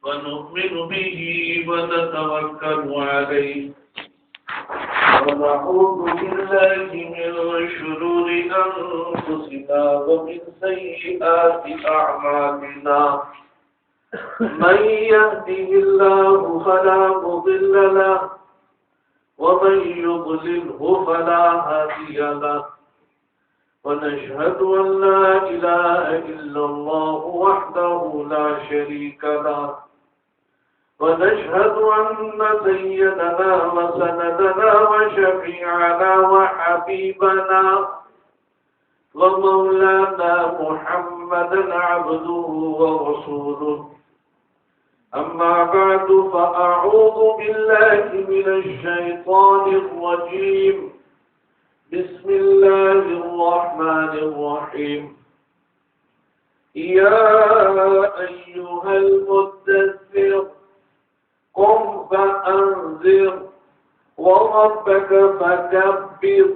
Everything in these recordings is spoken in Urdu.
ونؤمن به ونتوكل عليه ونعوذ بالله من شرور أنفسنا ومن سيئات أعمالنا من يهده الله فلا مضل له ومن يضلله فلا هادي له ونشهد أن لا إله إلا الله وحده لا شريك له ونشهد أن سيدنا وسندنا وشفيعنا وحبيبنا ومولانا محمدا عبده ورسوله أما بعد فأعوذ بالله من الشيطان الرجيم بسم الله الرحمن الرحيم يا أيها المدثر قم فأنذر وربك فكبر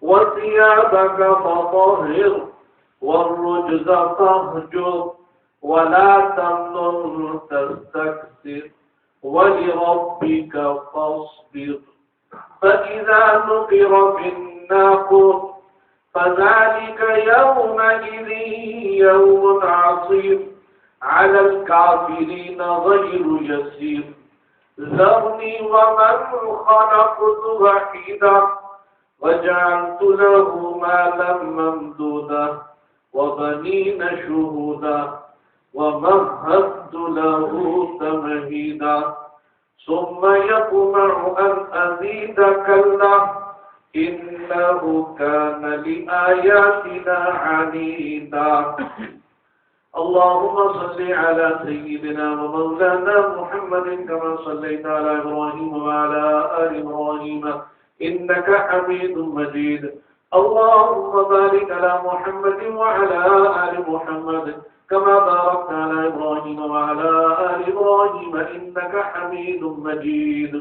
وثيابك فطهر والرجز فاهجر ولا تمنن تستكثر ولربك فاصبر فإذا نقر في الناقور فذلك يومئذ يوم عصيب على الكافرين غير يسير ذرني ومن خلقت وحيدا وجعلت له مالا ممدودا وبنين شهودا ومهدت له تمهيدا ثم يطمع أن أزيد كلا إنه كان لآياتنا عنيدا اللهم صل على سيدنا ومولانا محمد كما صليت على إبراهيم وعلى آل إبراهيم إنك حميد مجيد اللهم بارك على محمد وعلى آل محمد كما باركت على إبراهيم وعلى آل إبراهيم إنك حميد مجيد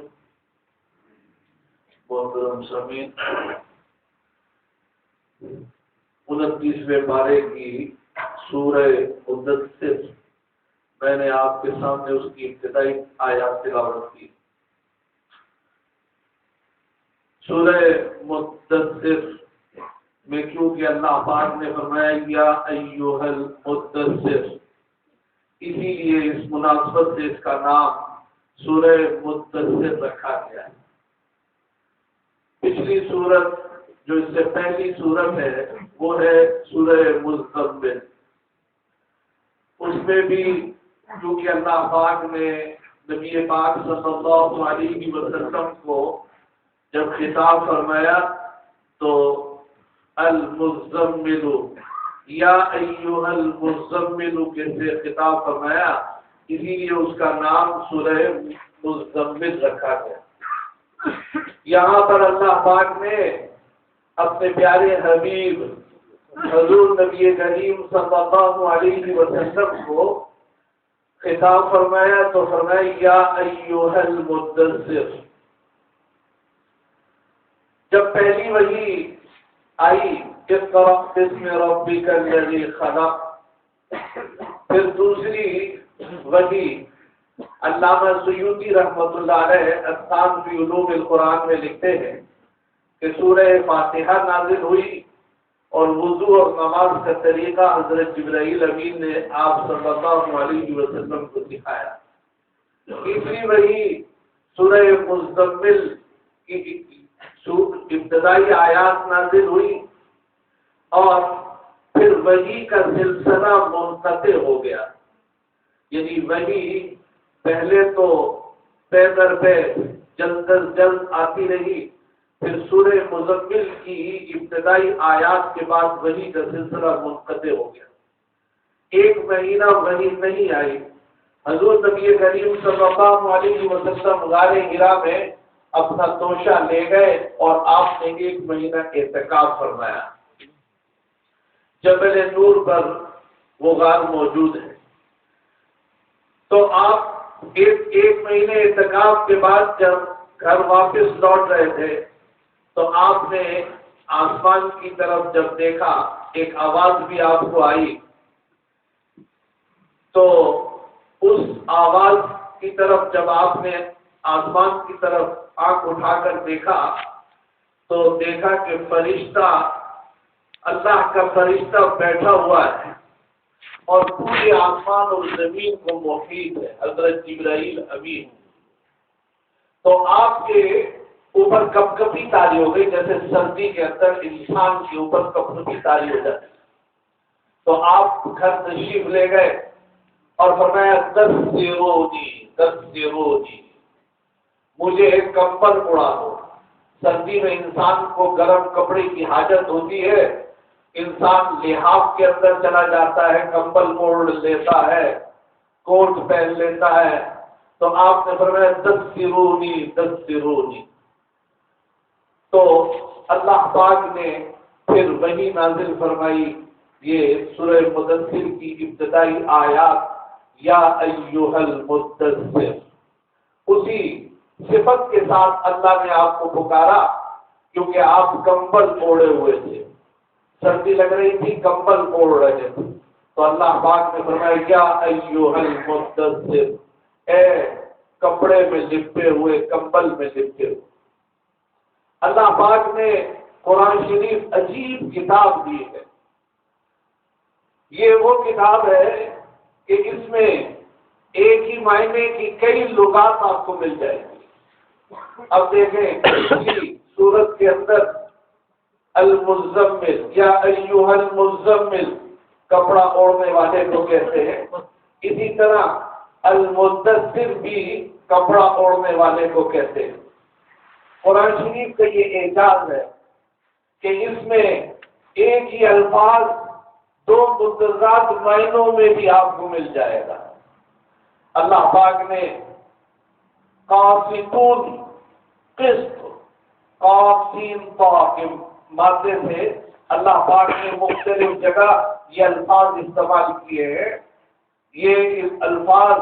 محترم سامعین 29ویں پارے کی سورہ مدثر میں نے آپ کے سامنے اس کی ابتدائی آیات تلاوت کی. سورہ مدثر میں کیونکہ اللہ پاک نے فرمایا یا ایھا المدثر، اسی لیے اس مناسبت سے اس کا نام سورہ مدثر رکھا گیا ہے. پچھلی سورت جو اس سے پہلی سورت ہے وہ ہے سورہ مزمل. اس میں بھی کیونکہ اللہ پاک نے نبی پاک صلی اللہ علیہ وسلم کو جب خطاب فرمایا تو المزمل یا ایھا المزمل کے سے خطاب فرمایا، اسی لیے اس کا نام سورہ مزمل رکھا گیا. یہاں پر اللہ پاک نے اپنے پیارے حبیب حضور نبی کریم صلی اللہ علیہ وسلم کو خطاب فرمایا تو فرمایا یا ایھا المدثر. جب پہلی وحی آئی اقرأ باسم ربک الذی خلق، پھر دوسری وحی علامہ سیوطی رحمۃ اللہ علیہ اتقان فی علوم القرآن میں لکھتے ہیں کہ سورہ فاتحہ نازل ہوئی اور وضو اور نماز کا طریقہ حضرت جبرائیل امین نے آپ صلی اللہ علیہ وسلم کو سکھایا. تیسری وحی سورہ مزمل کی ابتدائی آیات نازل ہوئی اور پھر وحی کا سلسلہ منقطع ہو گیا. یعنی وحی پہلے تو پے در پے جلد از جلد آتی رہی، پھر سورہ مزمل کی ابتدائی آیات کے بعد وحی کا سلسلہ منقطع ہو گیا. ایک مہینہ وحی نہیں آئی. حضور نبی کریم صلی اللہ علیہ وسلم غار حرا میں اپنا توشہ لے گئے اور آپ نے 1 مہینہ اعتکاف فرمایا. جبل نور پر وہ غار موجود ہے. تو آپ ایک مہینے اعتکاف کے بعد جب گھر واپس لوٹ رہے تھے تو آپ نے آسمان کی طرف جب دیکھا ایک آواز بھی آپ کو آئی، تو اس آواز کی طرف جب آپ نے آسمان کی طرف آنکھ اٹھا کر دیکھا تو دیکھا کہ فرشتہ، اللہ کا فرشتہ بیٹھا ہوا ہے اور پورے آسمان اور زمین کو محیط ہے، حضرت جبرائیل امین۔ تو آپ کے اوپر کپ کپی تاری ہو گئی، جیسے سردی کے اندر انسان کے اوپر کپ کپی تاری ہو جاتی ہے۔ تو آپ گھر تشریف لے گئے اور فرمایا دسترونی، مجھے ایک کمبل اڑا دو۔ سردی میں انسان کو گرم کپڑے کی حاجت ہوتی ہے، انسان لحاف کے اندر چلا جاتا ہے، کمبل اوڑھ لیتا ہے، کوٹ پہن لیتا ہے۔ تو آپ نے فرمایا دسترونی۔ تو اللہ پاک نے پھر وہی نازل فرمائی، یہ سورہ مدثر کی ابتدائی آیات، یا ایھا المدثر۔ اسی صفت کے ساتھ اللہ نے آپ کو پکارا کیونکہ آپ کمبل اوڑھے ہوئے تھے، سردی لگ رہی تھی، کمبل اوڑھ رہے تھے۔ تو اللہ پاک نے فرمایا یا ایھا المدثر، اے کپڑے میں لپٹے ہوئے، کمبل میں لپٹے ہوئے۔ اللہ پاک نے قرآن شریف عجیب کتاب دی ہے۔ یہ وہ کتاب ہے کہ اس میں ایک ہی معنی کی کئی لغات آپ کو مل جائیں گی۔ اب دیکھیں اسی سورت کے اندر المزمل، یا ایھا المزمل، کپڑا اوڑھنے والے کو کہتے ہیں۔ اسی طرح المدثر بھی کپڑا اوڑھنے والے کو کہتے ہیں۔ قرآن شریف کا یہ اعجاز ہے کہ اس میں ایک ہی الفاظ دو متضاد معنوں میں بھی آپ کو مل جائے گا۔ اللہ پاک نے قاسطون، قسط، قاف سین طا کے مادے سے اللہ پاک نے مختلف جگہ یہ الفاظ استعمال کیے ہیں۔ یہ الفاظ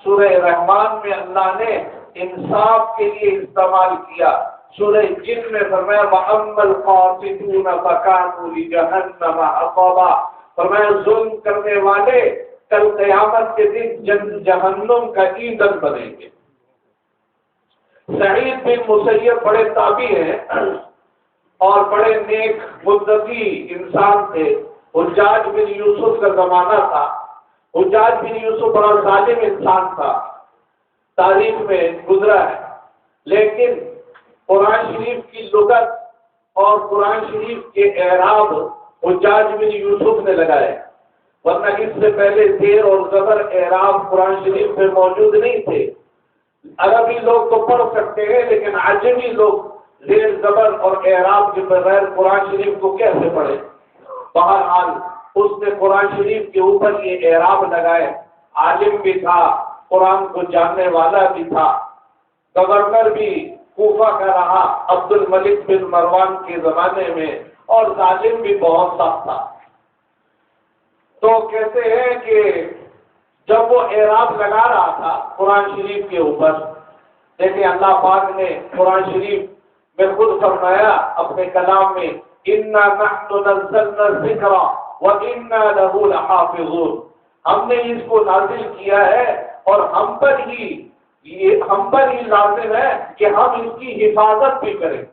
سورہ رحمان میں اللہ نے انصاف کے لیے استعمال کیا۔ سورہ جن میں فرمایا وَأَمَّا الْقَاسِطُونَ فَكَانُوا لِجَهَنَّمَ حَطَبًا، فرمایا ظلم کرنے والے کل قیامت کے دن جہنم کا ایندھن بنیں گے۔ سعید بن مسیب بڑے تابعی ہیں اور بڑے نیک متقی انسان تھے۔ حجاج بن یوسف کا زمانہ تھا۔ حجاج بن یوسف بڑا ظالم انسان تھا، تاریخ میں گزرا ہے، لیکن قرآن شریف کی لغت اور قرآن شریف کے اعراب حجاج بن یوسف نے لگائے، ورنہ اس سے پہلے زیر اور زبر اعراب قرآن شریف میں موجود نہیں تھے۔ عربی لوگ تو پڑھ سکتے ہیں لیکن عجمی لوگ زیر زبر اور اعراب کے بغیر قرآن شریف کو کیسے پڑھے؟ بہرحال اس نے قرآن شریف کے اوپر یہ اعراب لگائے۔ عالم بھی تھا، قرآن کو جاننے والا بھی تھا، گورنر بھی کوفہ کا رہا عبد الملک بن مروان کے زمانے میں، اور ظالم بھی بہت سخت تھا۔ تو کہتے ہیں کہ جب وہ اعراب لگا رہا تھا قرآن شریف کے اوپر، دیکھیں اللہ پاک نے قرآن شریف میں خود فرمایا اپنے کلام میں اِنَّا نَحْنُ نَزَّلْنَا الذِّكْرَ وَإِنَّا لَهُ لَحَافِظُونَ، ہم نے اس کو نازل کیا ہے اور ہم پر ہی لازم ہے کہ ہم اس کی حفاظت بھی کریں۔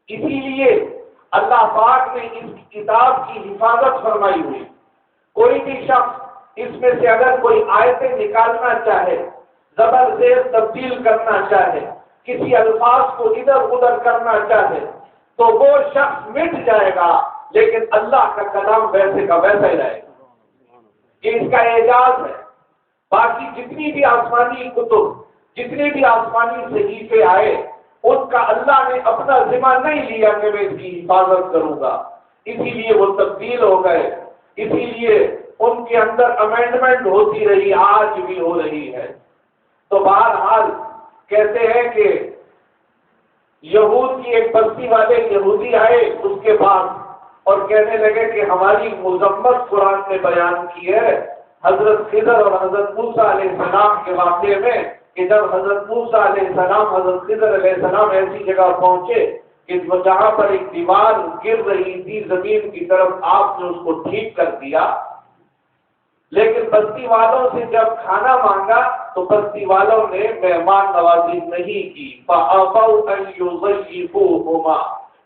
اسی لیے اللہ پاک نے اس کتاب کی حفاظت فرمائی ہوئی۔ کوئی بھی شخص اس میں سے اگر کوئی آیتیں نکالنا چاہے، زبر زیر تبدیل کرنا چاہے، کسی الفاظ کو ادھر ادھر کرنا چاہے تو وہ شخص مٹ جائے گا، لیکن اللہ کا کلام ویسے کا ویسا ہی رہے گا۔ یہ اس کا اعجاز ہے۔ باقی جتنی بھی آسمانی کتب، جتنے بھی آسمانی صحیفے آئے، ان کا اللہ نے اپنا ذمہ نہیں لیا کہ میں اس کی حفاظت کروں گا، اسی لیے وہ تبدیل ہو گئے، اسی لیے ان کے اندر امینڈمنٹ ہوتی رہی، آج بھی ہو رہی ہے۔ تو بہرحال کہتے ہیں کہ یہود کی ایک بستی والے یہودی آئے اس کے پاس اور کہنے لگے کہ ہماری مذمت قرآن نے بیان کی ہے حضرت خضر اور حضرت موسیٰ علیہ السلام کے واقعے میں، کہ جب حضرت موسیٰ علیہ السلام حضرت خضر علیہ السلام ایسی جگہ پہنچے کہ جہاں پر ایک دیوار گر رہی تھی زمین کی طرف، آپ نے اس کو ٹھیک کر دیا، لیکن بستی والوں سے جب کھانا مانگا تو بستی والوں نے مہمان نوازی نہیں کی. فَأَبَوْا أَن يُضَيِّفُوهُمَا.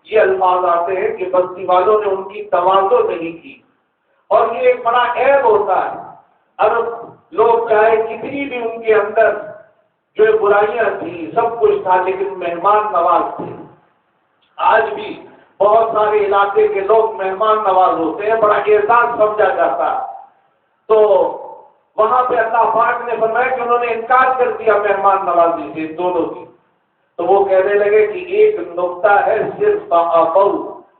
یہ الفاظ آتے ہیں کہ بستی والوں نے ان کی تواضع نہیں کی. اور یہ ایک بڑا عیب ہوتا ہے. اب لوگ چاہے کتنی بھی ان کے اندر جو برائیاں تھیں سب کچھ تھا لیکن مہمان نواز تھے. آج بھی بہت سارے علاقے کے لوگ مہمان نواز ہوتے ہیں, بڑا احساس سمجھا جاتا ہے. تو وہاں پہ اللہ پاک نے فرمایا کہ انہوں نے انکار کر دیا مہمان نوازی سے دونوں کی. تو وہ کہنے لگے کہ ایک نقطہ ہے صرف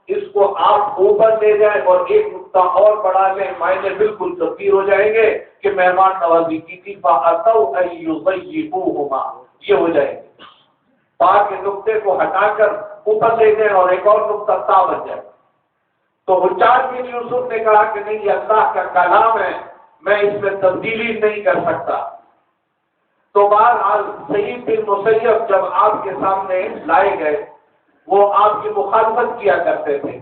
اس کو آپ اوپر لے جائیں اور ایک نقطہ اور بڑھا لیں, معنی بالکل تبدیل ہو جائیں گے کہ مہمان نوازی کی تھی. فَأَتَوْا أَن يُضَيِّفُوهُمَا. یہ ہو جائیں گے. پا کے نقطے کو ہٹا کر اوپر لے جائیں اور ایک اور نقطہ تا بن جائے. تو حجاج بن یوسف نے کہا کہ نہیں, یہ اللہ کا کلام ہے, میں اس میں تبدیلی نہیں کر سکتا. تو بہرحال سعید بن مسیب جب آپ کے سامنے لائے گئے وہ آپ کی مخالفت کیا کرتے تھے.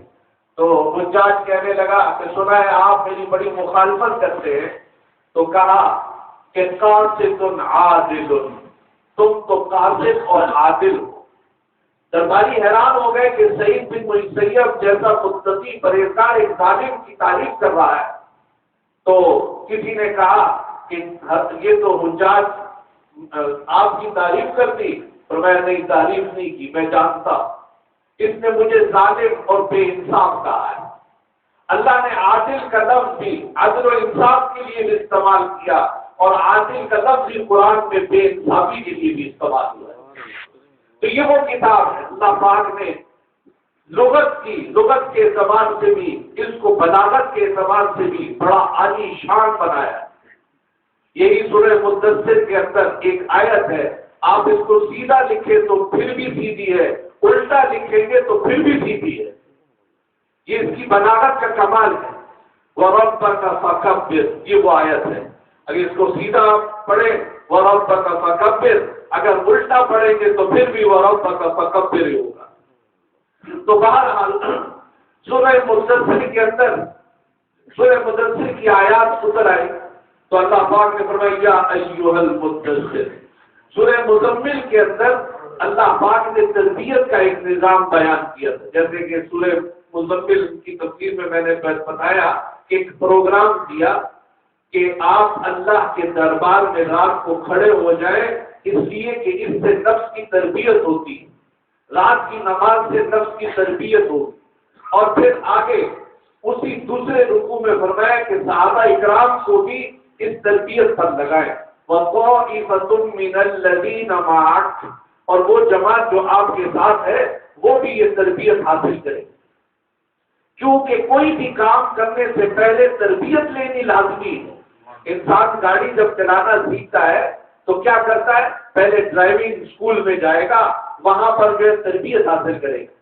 تو حجاج کہنے لگا کہ سنا ہے آپ میری بڑی مخالفت کرتے ہیں. تو کہا کہ قاصد عادل, تم تو قاصد اور عادل ہو. درباری حیران ہو گئے کہ سعید بن مسیب جیسا متقی پرہیزگار ایک ظالم کی تعریف کر رہا ہے. تو کسی نے کہا کہ یہ تو حجاج آپ کی تعریف کر دی. اور میں نے تعریف نہیں کی, میں جانتا اس نے مجھے ظالم اور بے انصاف کہا ہے. اللہ نے عادل کا لفظ بھی عدل و انصاف کے لیے بھی استعمال کیا اور عادل کا لفظ بھی قرآن میں بے انصافی کے لیے بھی استعمال ہوا ہے. تو یہ وہ کتاب ہے اللہ پاک نے لغت کے اعتبار سے بھی, اس کو بلاغت کے اعتبار سے بھی بڑا عالی شان بنایا. یہی سورہ مدثر کے اندر ایک آیت ہے, آپ اس کو سیدھا لکھیں تو پھر بھی سیدھی ہے, الٹا لکھیں گے تو پھر بھی سیدھی ہے. یہ اس کی بلاغت کا کمال ہے. وَرَبَّكَ فَكَبِّرْ, یہ وہ آیت ہے. اگر اس کو سیدھا پڑھیں وَرَبَّكَ فَكَبِّرْ, اگر الٹا پڑھیں گے تو پھر بھی وَرَبَّكَ فَكَبِّرْ ہی ہوگا. تو بہرحال سورہ مدثر کے اندر سورہ مدثر کی آیات اتر آئی تو اللہ پاک نے فرمایا یا ایھا المدثر. سورہ مزمل کے اندر اللہ پاک نے تربیت کا ایک نظام بیان کیا تھا. جیسے کہ سورہ مزمل کی تفسیر میں نے بتایا کہ ایک پروگرام دیا کہ آپ اللہ کے دربار میں رات کو کھڑے ہو جائیں, اس لیے کہ اس سے نفس کی تربیت ہوتی ہے. رات کی نماز سے نفس کی تربیت ہوگی. اور پھر آگے اسی دوسرے رکوع میں فرمایا کہ صحابہ اکرام کو بھی اس تربیت پر لگائیں. وَطَائِفَةٌ مِّنَ الَّذِينَ مَعَكَ, اور وہ جماعت جو آپ کے ساتھ ہے وہ بھی یہ تربیت حاصل کرے. کیونکہ کوئی بھی کام کرنے سے پہلے تربیت لینی لازمی ہے. انسان گاڑی جب چلانا سیکھتا ہے تو کیا کرتا ہے, پہلے ڈرائیونگ اسکول میں جائے گا, وہاں پر جو ہے تربیت حاصل کرے گا.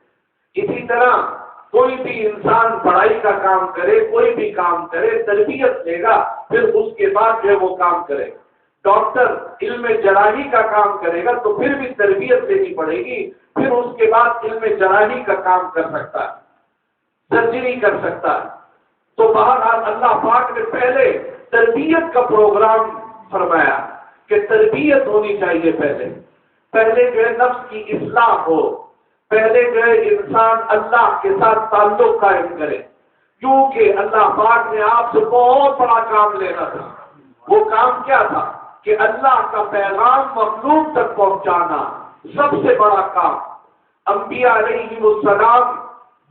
اسی طرح کوئی بھی انسان پڑھائی کا کام کرے, کوئی بھی کام کرے, تربیت لے گا, پھر اس کے بعد جو ہے وہ کام کرے گا. ڈاکٹر علم جراحی کا کام کرے گا تو پھر بھی تربیت لینی پڑے گی, پھر اس کے بعد علم جراحی کا کام کر سکتا ہے, سرجری کر سکتا ہے. تو بہرحال اللہ پاک نے پہلے تربیت کا پروگرام فرمایا کہ تربیت ہونی چاہیے. پہلے جو ہے نفس کی اصلاح ہو, پہلے جو ہے انسان اللہ کے ساتھ تعلق قائم کرے. کیونکہ اللہ پاک نے آپ سے بہت بڑا کام لینا تھا. وہ کام کیا تھا کہ اللہ کا پیغام مخلوق تک پہنچانا سب سے بڑا کام. انبیاء علیہ السلام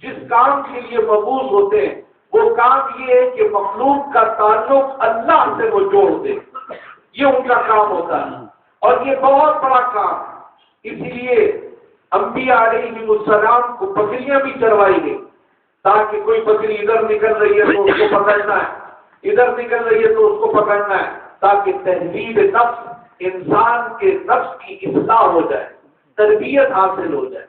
جس کام کے لیے مبعوث ہوتے ہیں وہ کام یہ ہے کہ مخلوق کا تعلق اللہ سے وہ جوڑ دے. یہ ان کا کام ہوتا ہے اور یہ بہت بڑا کام. اس لیے انبیاء علیہ السلام کو بکریاں بھی چروائی گئی تاکہ کوئی بکری ادھر نکل رہی ہے تو اس کو پکڑنا ہے, ادھر نکل رہی ہے تو اس کو پکڑنا ہے, تاکہ تہذیب نفس, انسان کے نفس کی اصلاح ہو جائے, تربیت حاصل ہو جائے.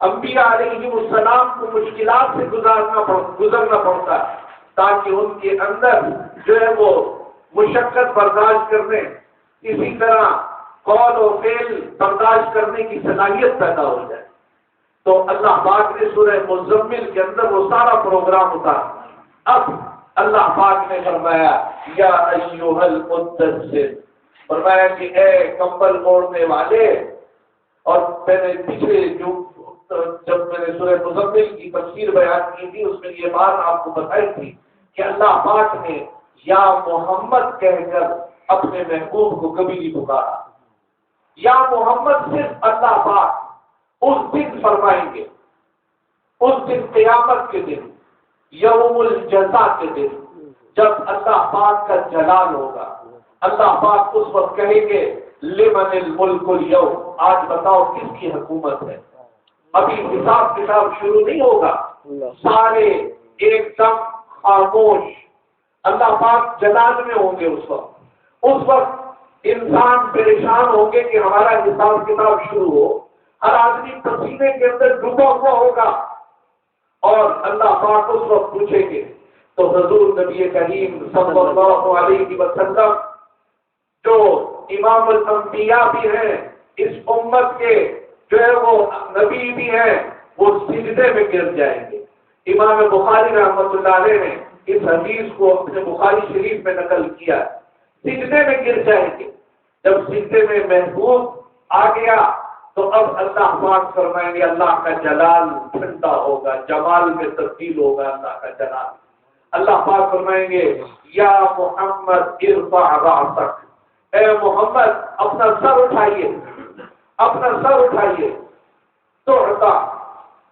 انبیاء علیہ السلام کو مشکلات سے گزرنا پڑتا ہے تاکہ ان کے اندر جو ہے وہ مشقت برداشت کرنے, اسی طرح قول و فعل برداشت کرنے کی صلاحیت پیدا ہو جائے. تو اللہ پاک نے سورہ مزمل کے اندر وہ سارا پروگرام اتارا. اب اللہ پاک نے فرمایا یا ایھا المدثر، فرمایا کہ اے کمبل اوڑھنے والے. اور میں نے پچھلے جب میں نے سورہ مزمل کی تفسیر بیان کی تھی اس میں یہ بات آپ کو بتائی تھی کہ اللہ پاک نے یا محمد کہہ کر اپنے محبوب کو کبھی نہیں پکارا. یا محمد صرف اللہ پاک اس دن فرمائیں گے، اس دن قیامت کے دن، یوم الجزا کے دن، جب اللہ پاک کا جلال ہوگا. اللہ پاک اس وقت کہیں گے لمن الملک اليوم، آج بتاؤ کس کی حکومت ہے. ابھی حساب کتاب شروع نہیں ہوگا، سارے ایک دم خاموش. اللہ پاک جلال میں ہوں گے اس وقت انسان پریشان ہوں گے کہ ہمارا حساب کتاب شروع ہو. ہر آدمی پسینے کے اندر ڈوبا ہوا ہوگا اور اللہ پاک اس وقت پوچھیں گے. تو حضور نبی کریم صلی اللہ علیہ وسلم جو امام الانبیاء بھی ہیں، اس امت کے جو ہے وہ نبی بھی ہیں، وہ سجدے میں گر جائیں گے. امام بخاری رحمۃ اللہ علیہ نے اس حدیث کو اپنے بخاری شریف میں نقل کیا. سجدے میں گر جائیں گے. جب سجدے میں محبوب آ گیا تو اب اللہ پاک فرمائیں گے اللہ کا جلال ٹھنڈا ہوگا، جمال میں تبدیل ہوگا اللہ کا جلال. اللہ پاک فرمائیں گے یا محمد ارفع رأسک، اے محمد اپنا سر اٹھائیے، اپنا سر اٹھائیے. تو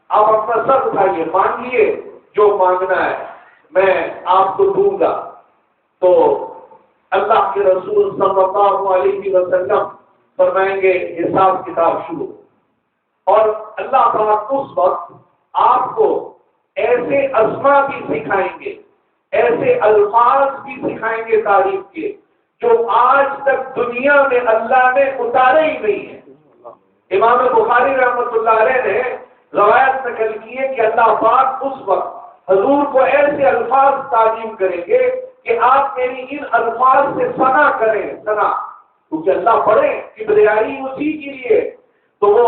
آپ اپنا سر اٹھائیے، مانگیے جو مانگنا ہے میں آپ کو دوں گا. تو اللہ کے رسول صلی اللہ علیہ وسلم فرمائیں گے حساب کتاب شروع. اور اللہ پاک اس وقت آپ کو ایسے اسما بھی سکھائیں گے، ایسے الفاظ بھی سکھائیں گے تعریف کے جو آج تک دنیا میں اللہ نے اتارے ہی نہیں ہیں. امام بخاری رحمۃ اللہ علیہ نے روایت نقل کی ہے کہ اللہ پاک اس وقت حضور کو ایسے الفاظ تعلیم کریں گے کہ آپ میری ان الفاظ سے ثنا کریں. ثنا کیونکہ اللہ پڑھے کبریائی اسی کے لیے، تو وہ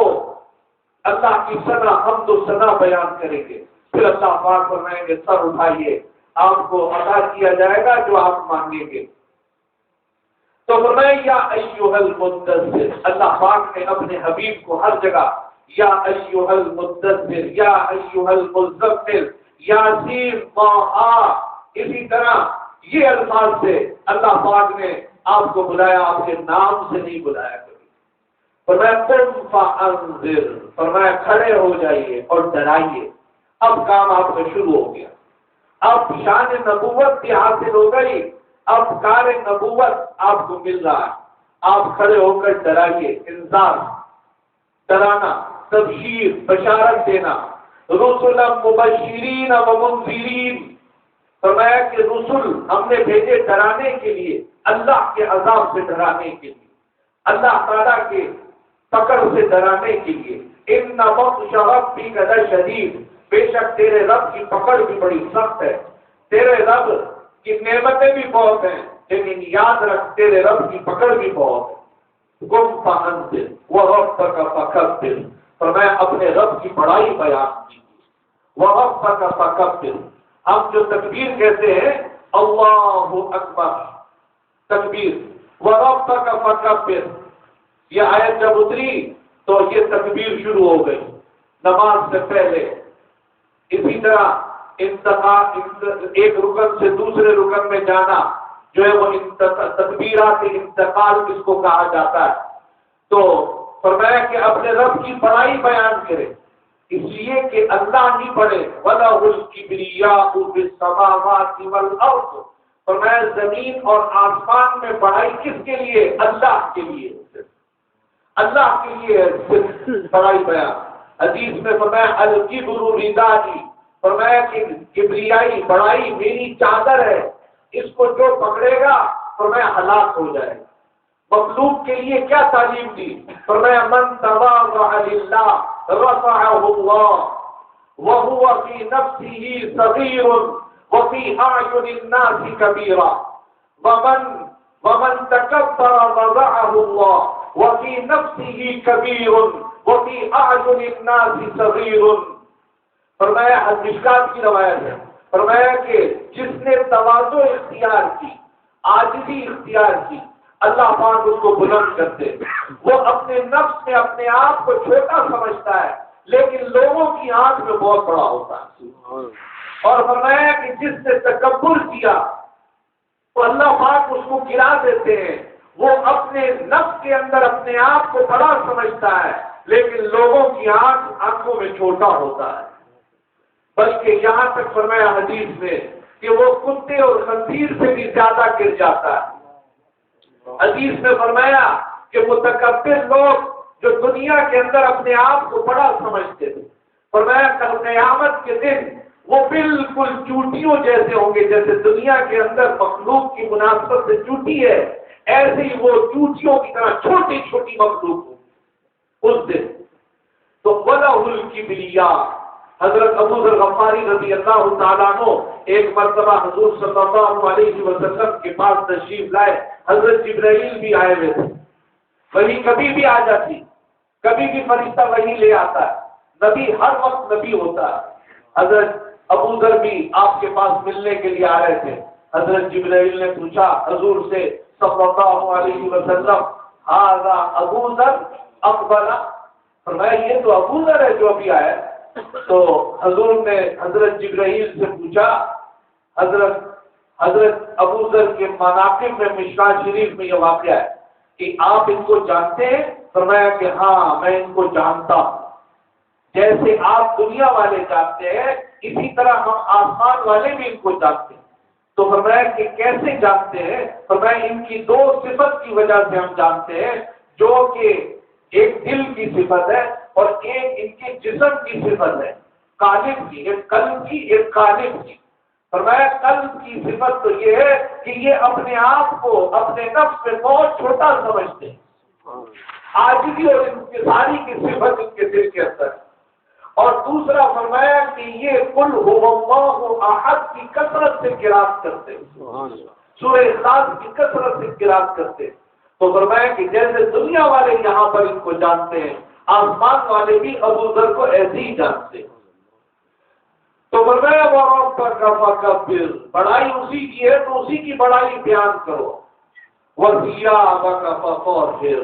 اللہ کی ثنا حمد و ثنا بیان کریں گے. پھر اللہ پاک فرمائیں گے سر اٹھائیے، آپ کو عطا کیا جائے گا جو آپ مانگیں گے. تو فرمایا یا ایھا المدثر، اللہ پاک نے اپنے حبیب کو ہر جگہ یا ایھا المدثر، یا ایھا المزمل، یاسین، طٰہٰ، اسی طرح یہ الفاظ سے اللہ پاک نے آپ کو بلایا، آپ کے نام سے نہیں بلایا کبھی. فرمایا قم فانذر، فرمایا کھڑے ہو جائیے اور ڈرائیے. اب کام آپ کا شروع ہو گیا. اب شان نبوت بھی حاصل ہو گئی، اب کار نبوت آپ کو مل رہا ہے. آپ کھڑے ہو کر ڈرائیے، انذار، ڈرانا، تبشیر، بشارت دینا. رسلا مبشرین و منذرین، فرمایا کہ رسول ہم نے بھیجے ڈرانے کے لیے، اللہ کے عذاب سے ڈرانے کے لیے، اللہ تعالیٰ کے پکڑ سے ڈرانے کے لیے. ان بطش ربک لشدید، بے شک تیرے رب کی پکڑ بھی بڑی سخت ہے. تیرے رب کی نعمتیں بھی بہت ہیں لیکن یاد رکھ تیرے رب کی پکڑ بھی بہت ہے. قم فانذر وربک فکبر، فرمایا اپنے رب کی بڑائی بیان کیجیے. وربک فکبر، ہم جو تکبیر کہتے ہیں اللہ اکبر تکبیر، وربک فکبر، یہ آیت جب اتری تو یہ تکبیر شروع ہو گئی نماز سے پہلے. اسی طرح انتقال، ایک رکن سے دوسرے رکن میں جانا جو ہے وہ تکبیرات انتقال کس کو کہا جاتا ہے. تو فرمایا کہ اپنے رب کی بڑائی بیان کرے، اس لیے کہ اللہ نہیں بڑے. وَلَهُ الْكِبْرِيَاءُ فِي السَّمَاوَاتِ وَالْأَرْضِ، فرمایا زمین اور آسمان میں بڑائی کس کے لیے؟ اللہ کے لیے، اللہ کے لیے صرف بڑائی بیان. حدیث میں فرمایا الکبر ردائی، فرمایا کہ کبریائی بڑائی میری چادر ہے، اس کو جو پکڑے گا فرمایا ہلاک ہو جائے گا. مخلوق کے لیے کیا تعلیم دی؟ فرمایا من تواضع للہ رفعہ اللہ وهو في نفسه صغير وفي أعين الناس كبيرا ومن تكبر وضعه الله وفي نفسه كبير وفي أعين الناس صغير. فرمایا مشکات کی روایت ہے، فرمایا کہ جس نے تواضع اختیار کی، عاجزی اختیار کی، اللہ پاک اس کو بلند کرتے۔ وہ اپنے نفس میں اپنے آپ کو چھوٹا سمجھتا ہے لیکن لوگوں کی آنکھ میں بہت بڑا ہوتا ہے۔ اور فرمایا کہ جس نے تکبر کیا تو اللہ پاک اس کو گرا دیتے ہیں۔ وہ اپنے نفس کے اندر اپنے آپ کو بڑا سمجھتا ہے لیکن لوگوں کی آنکھوں میں چھوٹا ہوتا ہے۔ بلکہ یہاں تک فرمایا حدیث میں کہ وہ کتے اور خنزیر سے بھی زیادہ گر جاتا ہے۔ حدیث میں فرمایا کہ متکبر لوگ جو دنیا کے اندر اپنے آپ کو بڑا سمجھتے تھے، فرمایا کل قیامت کے دن وہ بالکل چوٹیوں جیسے ہوں گے، جیسے دنیا کے اندر مخلوق کی مناسبت سے چوٹی ہے، ایسے ہی وہ چوٹیوں کی طرح چھوٹی چھوٹی مخلوق ہوں اس دن۔ تو وَلَهُ الْكِبْرِيَاءُ، حضرت ابو ذر غفاری رضی اللہ تعالیٰ عنہ ایک مرتبہ حضور صلی اللہ علیہ وسلم کے پاس تشریف لائے۔ حضرت جبرائیل بھی آئے ہوئے تھے، وہی کبھی بھی آ جاتی، کبھی بھی فرشتہ وہی لے آتا ہے، نبی ہر وقت نبی ہوتا ہے۔ حضرت ابو ذر بھی آپ کے پاس ملنے کے لیے آ رہے تھے۔ حضرت جبرائیل نے پوچھا حضور سے صلی اللہ علیہ وسلم، ھذا ابو ذر اقبل، فرمایا یہ تو ابو ذر ہے جو ابھی آیا۔ تو حضور نے حضرت جبرائیل سے پوچھا، حضرت ابو ذر کے مناقب میں مشکاۃ شریف میں یہ واقعہ ہے کہ آپ ان کو جانتے ہیں؟ فرمایا کہ ہاں میں ان کو جانتا ہوں، جیسے آپ دنیا والے جانتے ہیں اسی طرح ہم آسمان والے بھی ان کو جانتے ہیں۔ تو فرمایا کہ کیسے جانتے ہیں؟ فرمایا ان کی دو صفت کی وجہ سے ہم جانتے ہیں، جو کہ ایک دل کی صفت ہے اور ایک ان کے جسم کی صفت ہے، قالب کی، ایک قلب کی ایک قالب کی۔ فرمایا قلب کی صفت تو یہ ہے کہ یہ اپنے آپ کو اپنے نفس میں بہت چھوٹا سمجھتے ہیں، عاجزی اور انکساری کی صفت ان کے دل کے اندر ہے۔ اور دوسرا فرمایا کہ یہ قل هو اللہ احد کی کثرت سے قراءت کرتے ہیں، سورہ اخلاص کی کثرت سے قراءت کرتے ہیں۔ تو فرمایا کہ جیسے دنیا والے یہاں پر ان کو جانتے ہیں، آسمان والے بھی ابو ذر کو ایسے ہی جانتے ہیں۔ تو فرمایا وَرَبَّكَ فَكَبِّرْ، بڑائی اسی کی ہے تو اسی کی بڑائی بیان کرو۔ وَثِيَابَكَ فَطَهِّرْ،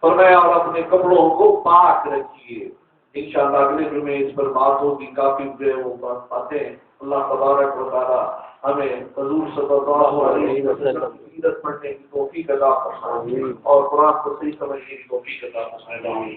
فرمایا اور اپنے کپڑوں کو پاک رکھیے۔ انشاءاللہ اگلے جمعے اس پر بات ہوگی، کافی وہ باتیں اللہ تبارک و تعالی ہمیں حضور صلی اللہ علیہ وسلم کی سیرت پڑھنے کی توفیق عطا فرمائے اور قرآن کو صحیح سمجھنے کی توفیق عطا فرمائے۔